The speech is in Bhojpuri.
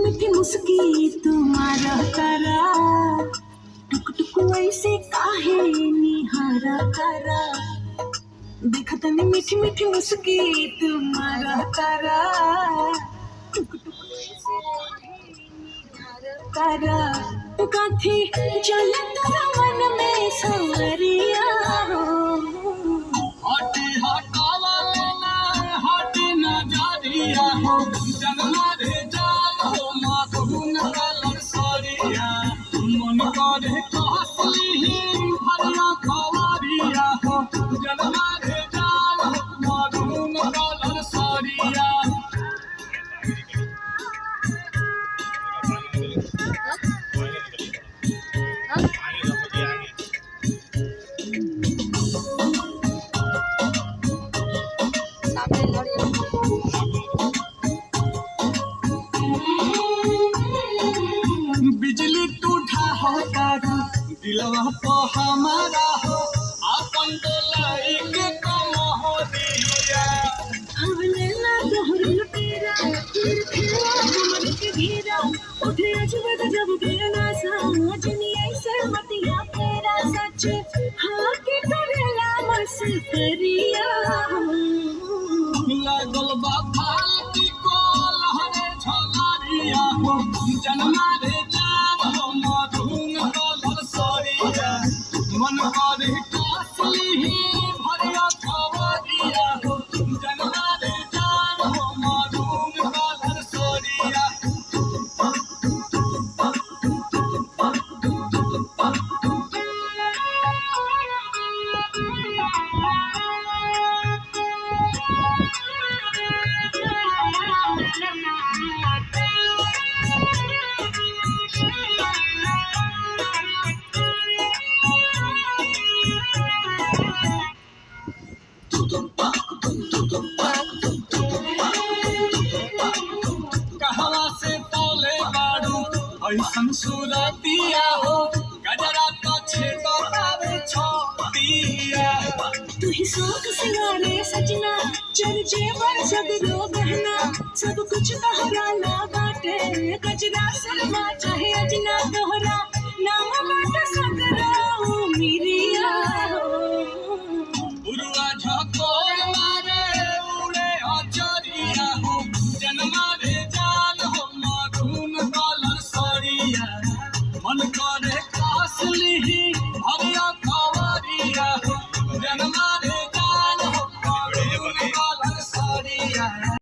मीठी मुस्की तुम्हारा करा टुक टुक ऐसे काहे निहारा करा देखा तनी मीठी मीठी मुस्की तुम्हारा करा टुक टुक ऐसे काहे निहारा करा काथी चला तारा मन में सांवरिया हटी हटावा लेना हटी न जारिया हो जन्मा रे जान हो माधुन कलर सरिया मन करे कहसली भरिया खवरिया हो जन्मा रे जान हो माधुन कलर सरिया बिजली टूटा हो कारू दिलवा पे हमारा हो अपन डोलाई के कम हो दिया हमने ना दोहर लुटेरा फिर खेला हमर के घेरा उठे अजब जब बेना समझनी ऐसे मतिया तेरा सच हाँ के करेला मस करिया लागल बा फालती को लहरे झलरिया हो जन्मा रे जान हो मधुन कलर सरिया मन करे कासली भरिया खवरिया हो जन्मा रे जान हो मधुन कलर सरिया कहवा से तोले बाड़ू ऐसन सुरतिया हो गजरा तो छेदतावे छोटिया तू ही शौक सिंगारे सजना चर्चे पर सगरो गहना सब कुछ तहरा ला बाटे गजरा सलमा चाहे अजना